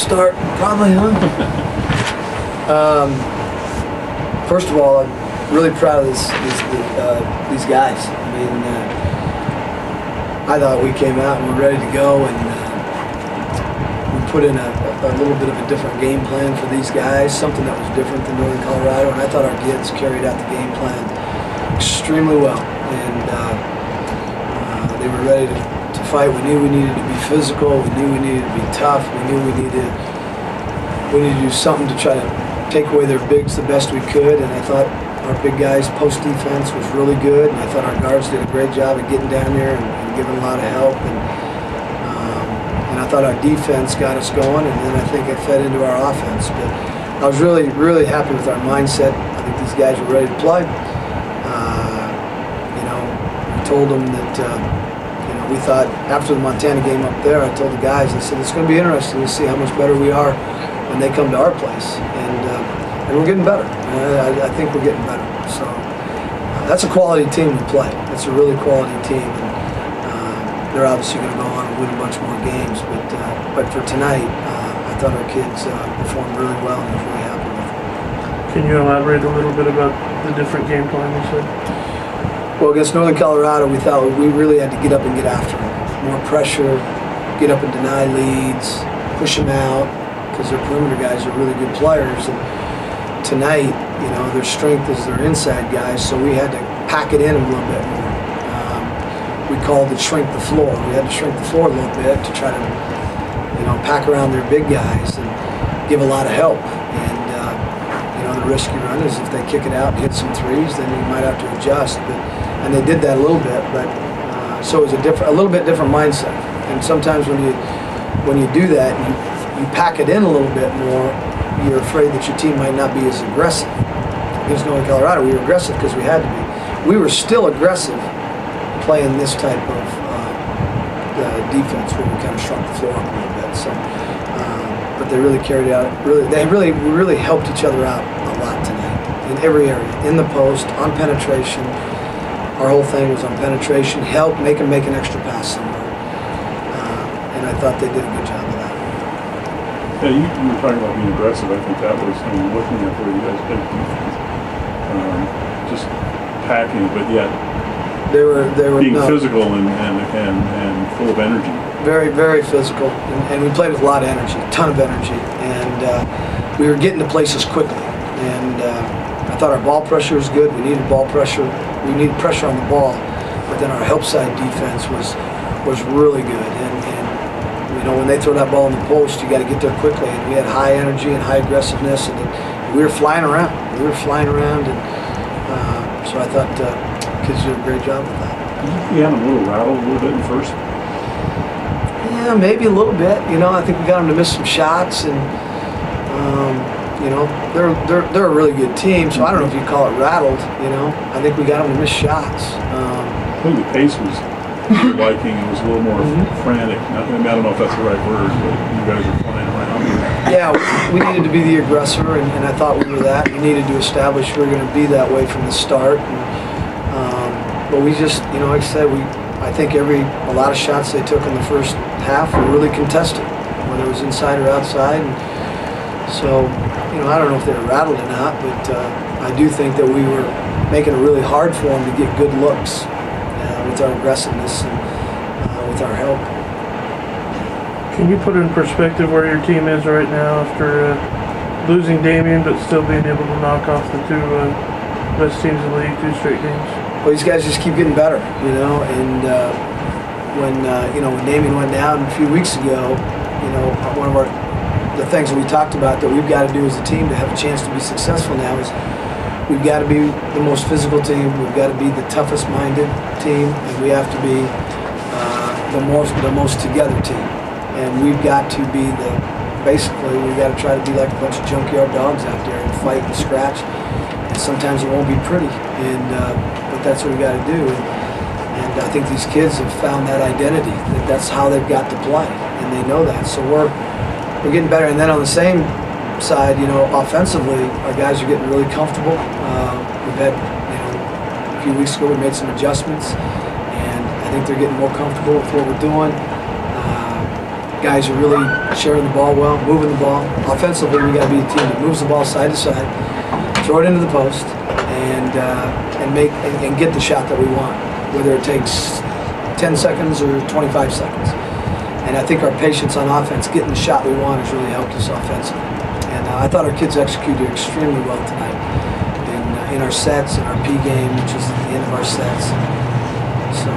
start? Probably, huh? First of all, I'm really proud of these guys. I mean, I thought we came out and we're ready to go, and we put in a little bit of a different game plan for these guys, something that was different than Northern Colorado, and I thought our kids carried out the game plan extremely well, and they were ready to fight. We knew we needed to be physical. We knew we needed to be tough. We knew we needed to do something to try to take away their bigs the best we could, and I thought our big guys' post defense was really good, and I thought our guards did a great job of getting down there and giving a lot of help, and I thought our defense got us going, and then I think it fed into our offense. But I was really, really happy with our mindset. I think these guys were ready to play. I told them that we thought after the Montana game up there, I told the guys, I said, it's going to be interesting to see how much better we are when they come to our place, and we're getting better. I think we're getting better. So that's a quality team to play. That's a really quality team, and they're obviously going to go on and win a bunch more games. But for tonight, I thought our kids performed really well, and I was really happy with them. Can you elaborate a little bit about the different game plan you said? Well, against Northern Colorado, we thought we really had to get up and get after them. More pressure, get up and deny leads, push them out, because their perimeter guys are really good players. And tonight, their strength is their inside guys, so we had to pack it in a little bit more. We called it shrink the floor. We had to shrink the floor a little bit to try to, pack around their big guys and give a lot of help. And, the risk you run is if they kick it out and hit some threes, then you might have to adjust. And they did that a little bit, but so it was a little bit different mindset. And sometimes when you do that, you pack it in a little bit more, you're afraid that your team might not be as aggressive. Against Northern Colorado, we were aggressive because we had to be. We were still aggressive playing this type of defense where we kind of shrunk the floor up a little bit. So, but they really carried out. We really helped each other out a lot tonight in every area, in the post, on penetration. Our whole thing was on penetration, help, make them make an extra pass somewhere. And I thought they did a good job of that. Yeah, you were talking about being aggressive. I think that was, looking at where you guys did defense, just packing, but yet they were being physical and full of energy. Very, very physical, and we played with a lot of energy, a ton of energy, and we were getting to places quickly. And I thought our ball pressure was good. We needed ball pressure. We needed pressure on the ball, but then our help side defense was really good. And when they throw that ball in the post, you got to get there quickly. And we had high energy and high aggressiveness, and we were flying around. And so I thought kids did a great job with that. You had a little rattle a little bit in first. Yeah, maybe a little bit. I think we got them to miss some shots, and they're a really good team. So I don't know if you call it rattled. I think we got them to miss shots. I think the pace was your liking. It was a little more frantic. I don't know if that's the right word, but you guys were flying around. Yeah, we needed to be the aggressor, and I thought we were that. We needed to establish we were going to be that way from the start. But we just, like I said, I think a lot of shots they took in the first half were really contested, whether it was inside or outside. And so, I don't know if they were rattled or not, but I do think that we were making it really hard for them to get good looks with our aggressiveness and with our help. Can you put in perspective where your team is right now after losing Damian, but still being able to knock off the two best teams in the league, 2 straight games? Well, these guys just keep getting better, and when Damian went down a few weeks ago, one of the things that we talked about that we've got to do as a team to have a chance to be successful now is we've got to be the most physical team, we've got to be the toughest minded team, and we have to be the most together team. And we've got to be basically we've got to try to be like a bunch of junkyard dogs out there and fight and scratch. And sometimes it won't be pretty, but that's what we got to do. And I think these kids have found that identity, that's how they've got to play, and they know that. So we're getting better. And then on the same side, offensively, our guys are getting really comfortable. We've had, a few weeks ago we made some adjustments, and I think they're getting more comfortable with what we're doing. Guys are really sharing the ball well, moving the ball. Offensively, we got to be a team that moves the ball side to side, throw it into the post, and get the shot that we want, whether it takes 10 seconds or 25 seconds. And I think our patience on offense, getting the shot we want, has really helped us offensively. And I thought our kids executed extremely well tonight in our sets, in our P game, which is at the end of our sets. So,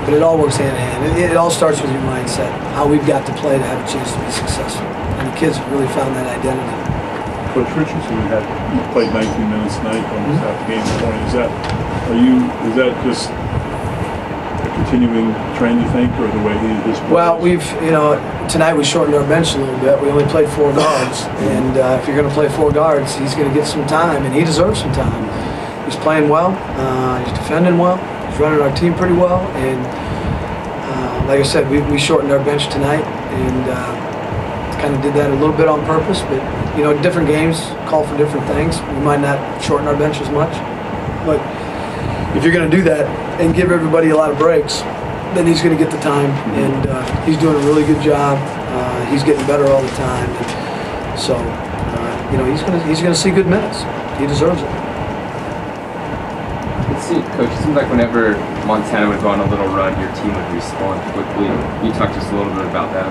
but it all works hand in hand. It all starts with your mindset, how we've got to play to have a chance to be successful. And the kids have really found that identity. Coach Richardson, you played 19 minutes tonight, almost half the game point. Is that just a continuing trend, you think, or the way he is? Well, tonight we shortened our bench a little bit. We only played 4 guards, and if you're going to play 4 guards, he's going to get some time, and he deserves some time. He's playing well. He's defending well. He's running our team pretty well, and like I said, we shortened our bench tonight, and kind of did that a little bit on purpose. But different games call for different things. We might not shorten our bench as much, but if you're going to do that and give everybody a lot of breaks, then he's going to get the time, and he's doing a really good job. He's getting better all the time, and so he's going to see good minutes. He deserves it. Coach, it seems like whenever Montana would go on a little run, your team would respond quickly. Can you talk to us a little bit about that?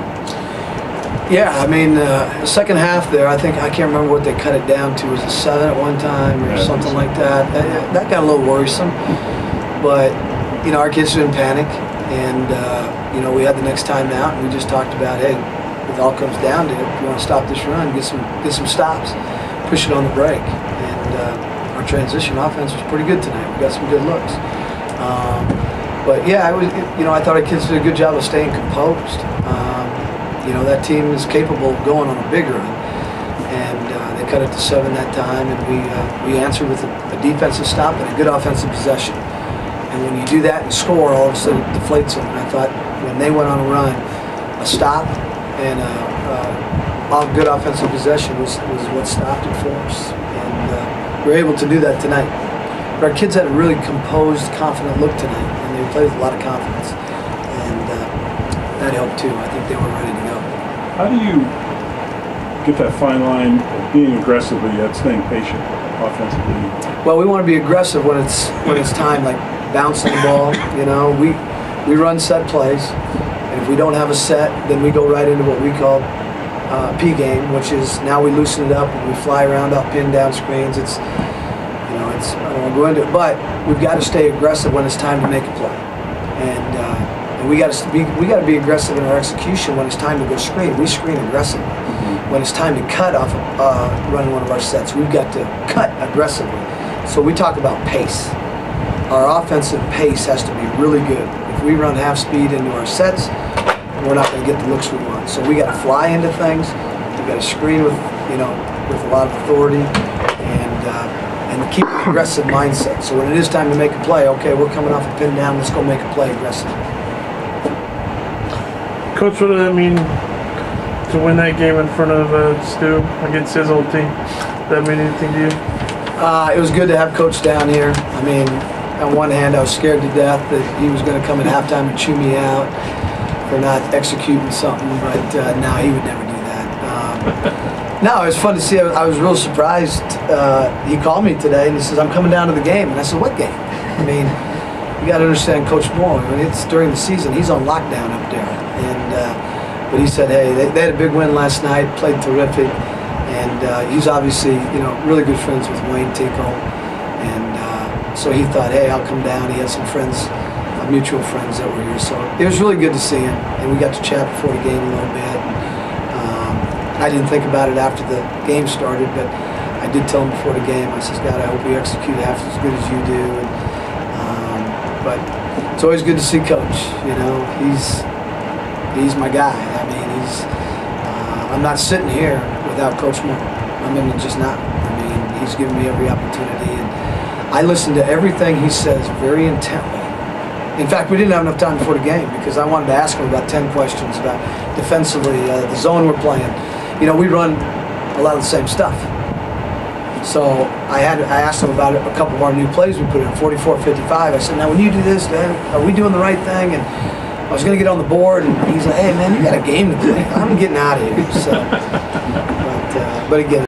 Yeah, I mean, the second half there, I can't remember what they cut it down to. Was it 7 at one time or something like that? That got a little worrisome. But, our kids didn't panic. And, we had the next time out, and we just talked about, hey, if it all comes down to it, if you want to stop this run, get some stops, push it on the break. And our transition offense was pretty good tonight. We got some good looks. But, yeah, I thought our kids did a good job of staying composed. That team is capable of going on a big run, and they cut it to 7 that time, and we answered with a defensive stop and a good offensive possession. And when you do that and score, all of a sudden it deflates them. And I thought when they went on a run, a stop and a good offensive possession was what stopped it for us. And we were able to do that tonight. But our kids had a really composed, confident look tonight, and they played with a lot of confidence. And that helped too. I think they were ready to go. How do you get that fine line of being aggressive but yet staying patient offensively? Well, we want to be aggressive when it's time, like bouncing the ball. We run set plays, and if we don't have a set, then we go right into what we call P game, which is now we loosen it up and we fly around up, pin down screens. I don't want to go into it, but we've got to stay aggressive when it's time to make a play, and we got to be aggressive in our execution when it's time to go screen. We screen aggressively. When it's time to cut off run one of our sets, we've got to cut aggressively. So we talk about pace. Our offensive pace has to be really good. If we run half speed into our sets, we're not going to get the looks we want. So we got to fly into things. We got to screen with a lot of authority, and keep an aggressive mindset. So when it is time to make a play, okay, we're coming off a pin down. Let's go make a play aggressively. Coach, what does that mean to win that game in front of Stu against his old team? Did that mean anything to you? It was good to have Coach down here. I mean, on one hand, I was scared to death that he was going to come at halftime and chew me out for not executing something, but no, he would never do that. No, it was fun to see. I was real surprised. He called me today and he says, "I'm coming down to the game." And I said, "What game?" I mean, you got to understand Coach Moore. I mean, it's during the season. He's on lockdown up there. But he said, "Hey, they had a big win last night. Played terrific." And he's obviously, really good friends with Wayne Tinkle. And so he thought, "Hey, I'll come down." He had some friends, mutual friends that were here. So it was really good to see him. And we got to chat before the game a little bit. I didn't think about it after the game started, but I did tell him before the game. I says, "God, I hope we execute half as good as you do." But it's always good to see Coach. He's my guy. I mean, I'm not sitting here without Coach Moore. Just not. I mean, he's given me every opportunity, and I listen to everything he says very intently. In fact, we didn't have enough time before the game because I wanted to ask him about 10 questions about defensively, the zone we're playing. We run a lot of the same stuff. So I asked him about a couple of our new plays we put in, 44-55. I said, "Now when you do this, then are we doing the right thing?" And was going to get on the board, and he's like, "Hey man, you got a game to play. I'm getting out of here." So, but again.